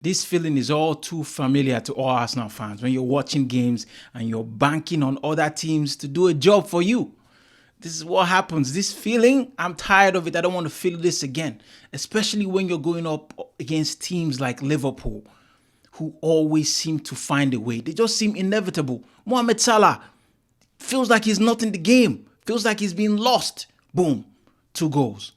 This feeling is all too familiar to all Arsenal fans when you're watching games and you're banking on other teams to do a job for you. This is what happens. This feeling, I'm tired of it. I don't want to feel this again, especially when you're going up against teams like Liverpool, who always seem to find a way. They just seem inevitable. Mohamed Salah feels like he's not in the game, feels like he's been lost. Boom, 2 goals.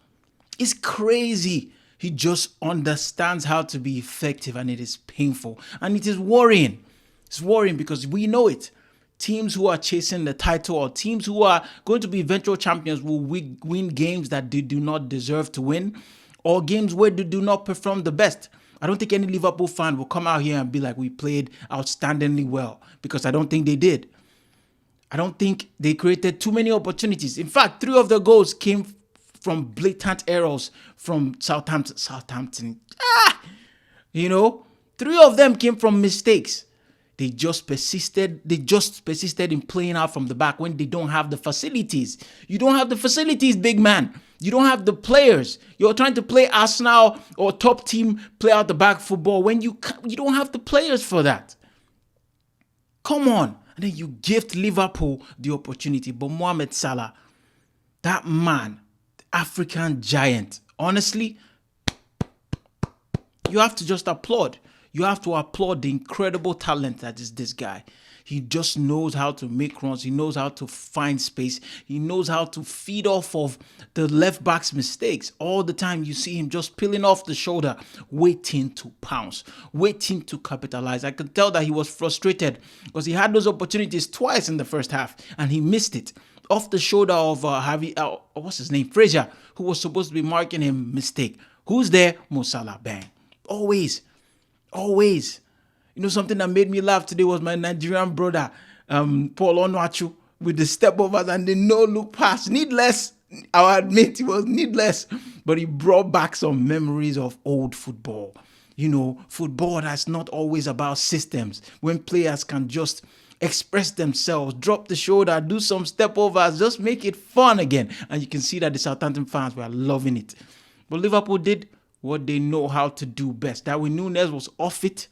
It's crazy. He just understands how to be effective, and it is painful. And it is worrying. It's worrying because we know it. Teams who are chasing the title or teams who are going to be eventual champions will win games that they do not deserve to win, or games where they do not perform the best. I don't think any Liverpool fan will come out here and be like, we played outstandingly well, because I don't think they did. I don't think they created too many opportunities. In fact, 3 of the goals came from blatant errors from Southampton. You know, 3 of them came from mistakes. They just persisted in playing out from the back when they don't have the facilities. You don't have the facilities, big man. You don't have the players. You're trying to play Arsenal or top team play out the back football when you don't have the players for that. Come on. And then you gift Liverpool the opportunity. But Mohamed Salah, that man, the African giant, honestly, you have to just applaud. You have to applaud the incredible talent that is this guy. He just knows how to make runs. He knows how to find space. He knows how to feed off of the left back's mistakes. All the time you see him just peeling off the shoulder, waiting to pounce, waiting to capitalize. I could tell that he was frustrated because he had those opportunities twice in the first half and he missed it. Off the shoulder of Fraser, who was supposed to be marking him mistake. Who's there? Mo Salah, bang. Always. You know, something that made me laugh today was my Nigerian brother, Paul Onuachu, with the step overs and the no-look pass. Needless. I'll admit it was needless. But he brought back some memories of old football. You know, football that's not always about systems. When players can just express themselves, drop the shoulder, do some step overs, just make it fun again. And you can see that the Southampton fans were loving it. But Liverpool did what they know how to do best. Darwin Núñez was off it.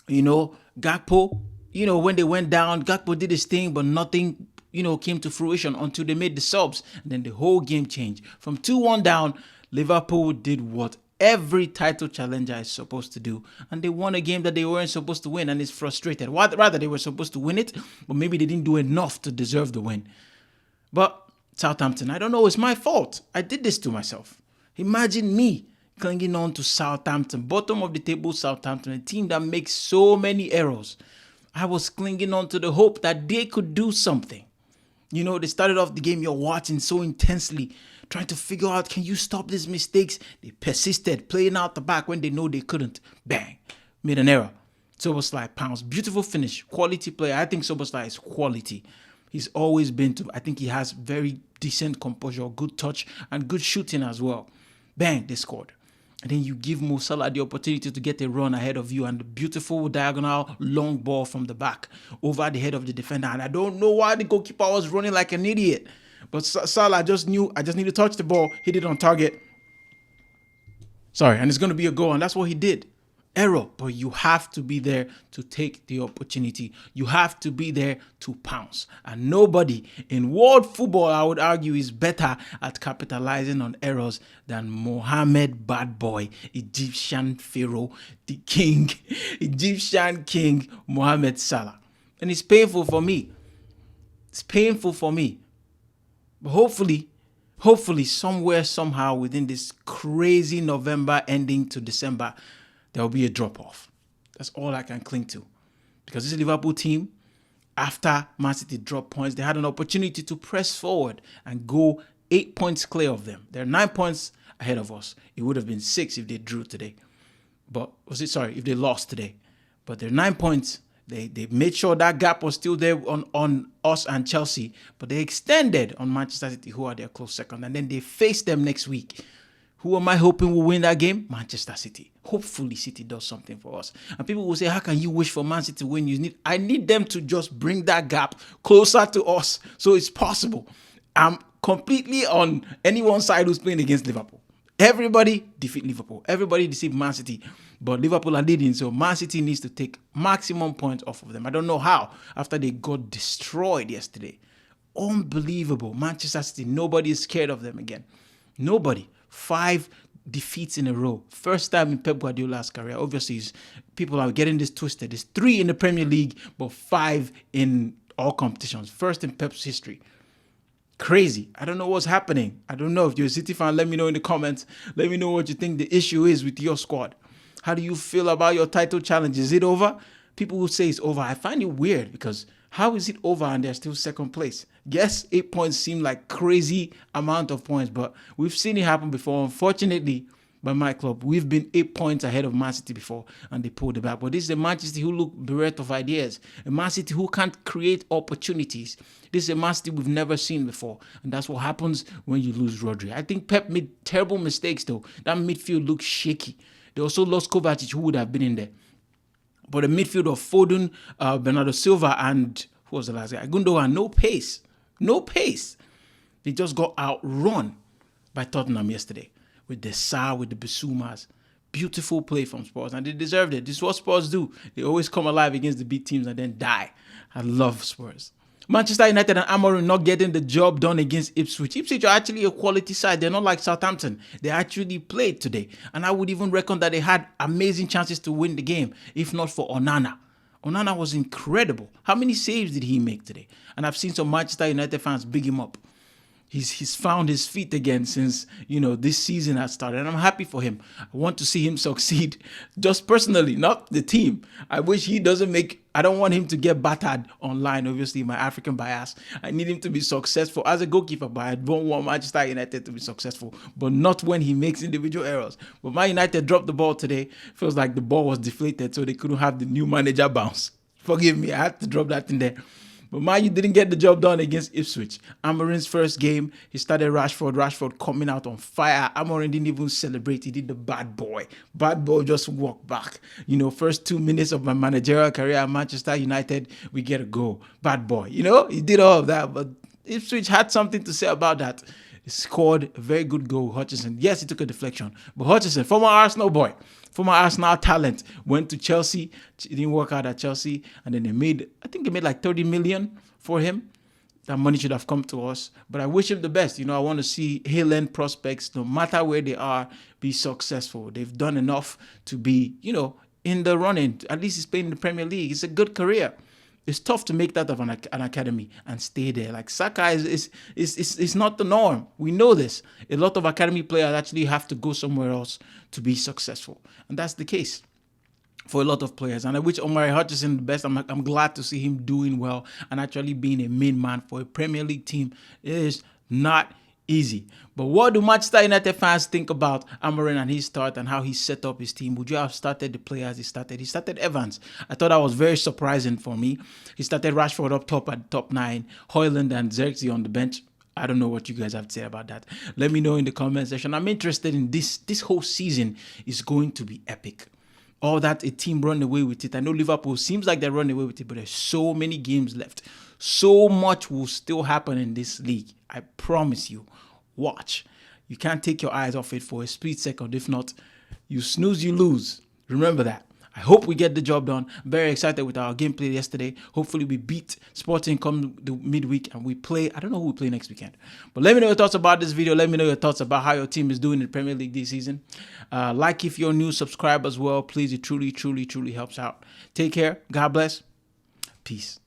You know, Gakpo, you know, when they went down, Gakpo did his thing, but nothing, you know, came to fruition until they made the subs. And then the whole game changed. From 2-1 down, Liverpool did what every title challenger is supposed to do. And they won a game that they weren't supposed to win, and it's frustrated. Rather, they were supposed to win it, but maybe they didn't do enough to deserve the win. But Southampton, I don't know, it's my fault. I did this to myself. Imagine me clinging on to Southampton, bottom of the table Southampton, a team that makes so many errors. I was clinging on to the hope that they could do something. You know, they started off the game, you're watching so intensely, trying to figure out, can you stop these mistakes? They persisted, playing out the back when they know they couldn't. Bang, made an error. Szoboszlai pounced, beautiful finish, quality player. I think Szoboszlai is quality. He's always been I think he has very decent composure, good touch, and good shooting as well. Bang, they scored. And then you give Mo Salah the opportunity to get a run ahead of you, and the beautiful diagonal long ball from the back over the head of the defender. And I don't know why the goalkeeper was running like an idiot. But Salah just knew, I just need to touch the ball, hit it on target. Sorry, and it's going to be a goal, and that's what he did. Error, but you have to be there to take the opportunity. You have to be there to pounce. And nobody in world football, I would argue, is better at capitalizing on errors than Mohammed Bad Boy, Egyptian Pharaoh, the king, Egyptian king, Mohamed Salah. And it's painful for me. It's painful for me. But hopefully, somewhere, somehow, within this crazy November ending to December, there will be a drop-off. That's all I can cling to. Because this Liverpool team, after Man City dropped points, they had an opportunity to press forward and go 8 points clear of them. They're 9 points ahead of us. It would have been 6 if they drew today. If they lost today. But they're 9 points. They made sure that gap was still there on us and Chelsea. But they extended on Manchester City, who are their close second. And then they face them next week. Who am I hoping will win that game? Manchester City. Hopefully City does something for us. And people will say, how can you wish for Man City to win? I need them to just bring that gap closer to us so it's possible. I'm completely on anyone's side who's playing against Liverpool. Everybody defeat Liverpool. Everybody deceive Man City. But Liverpool are leading, so Man City needs to take maximum points off of them. I don't know how, after they got destroyed yesterday. Unbelievable. Manchester City, nobody is scared of them again. Nobody. 5 defeats in a row. First time in Pep Guardiola's career. Obviously, people are getting this twisted. There's 3 in the Premier League, but 5 in all competitions. First in Pep's history. Crazy. I don't know what's happening. I don't know. If you're a City fan, let me know in the comments. Let me know what you think the issue is with your squad. How do you feel about your title challenge? Is it over? People will say it's over. I find it weird because how is it over and they're still second place? Yes, 8 points seem like crazy amount of points, but we've seen it happen before. Unfortunately, by my club, we've been 8 points ahead of Man City before and they pulled it back. But this is a Man City who look bereft of ideas. A Man City who can't create opportunities. This is a Man City we've never seen before. And that's what happens when you lose Rodri. I think Pep made terrible mistakes though. That midfield looked shaky. They also lost Kovacic, who would have been in there. But the midfield of Foden, Bernardo Silva, and who was the last guy? Gundogan, no pace. No pace. They just got outrun by Tottenham yesterday with the Salah, with the Bisumas. Beautiful play from Spurs, and they deserved it. This is what Spurs do. They always come alive against the big teams and then die. I love Spurs. Manchester United and Amorim not getting the job done against Ipswich. Ipswich are actually a quality side. They're not like Southampton. They actually played today. And I would even reckon that they had amazing chances to win the game, if not for Onana. Onana was incredible. How many saves did he make today? And I've seen some Manchester United fans big him up. He's found his feet again since, this season has started. And I'm happy for him. I want to see him succeed just personally, not the team. I wish he doesn't I don't want him to get battered online, obviously, my African bias. I need him to be successful as a goalkeeper, but I don't want Manchester United to be successful, but not when he makes individual errors. But Man United dropped the ball today. Feels like the ball was deflated, so they couldn't have the new manager bounce. Forgive me, I had to drop that in there. But Man U didn't get the job done against Ipswich. Amorim's first game, he started Rashford. Rashford coming out on fire. Amorim didn't even celebrate. He did the bad boy. Bad boy just walked back. First 2 minutes of my managerial career at Manchester United, we get a goal. Bad boy. He did all of that. But Ipswich had something to say about that. He scored a very good goal, Hutchinson. Yes, he took a deflection. But Hutchinson, former Arsenal boy, former Arsenal talent, went to Chelsea. It didn't work out at Chelsea. And then they made like 30 million for him. That money should have come to us. But I wish him the best. I want to see Highland prospects, no matter where they are, be successful. They've done enough to be, in the running. At least he's playing in the Premier League. It's a good career. It's tough to make that of an academy and stay there. Like Saka is not the norm. We know this. A lot of academy players actually have to go somewhere else to be successful. And that's the case for a lot of players. And I wish Omari Hutchinson the best. I'm glad to see him doing well and actually being a main man for a Premier League team. It is not easy. But what do Manchester United fans think about Amorim and his start and how he set up his team? Would you have started the players he started? He started Evans. I thought that was very surprising for me. He started Rashford up top at top 9, Højlund and Xerxes on the bench. I don't know what you guys have to say about that. Let me know in the comment section. I'm interested in this. This whole season is going to be epic. All that a team run away with it. I know Liverpool seems like they're running away with it, but there's so many games left. So much will still happen in this league. I promise you. Watch. You can't take your eyes off it for a split second. If not, you snooze, you lose. Remember that. I hope we get the job done. Very excited with our gameplay yesterday. Hopefully we beat Sporting come the midweek and we play. I don't know who we play next weekend. But let me know your thoughts about this video. Let me know your thoughts about how your team is doing in the Premier League this season. Like if you're new, subscribe as well. Please, it truly, truly, truly helps out. Take care. God bless. Peace.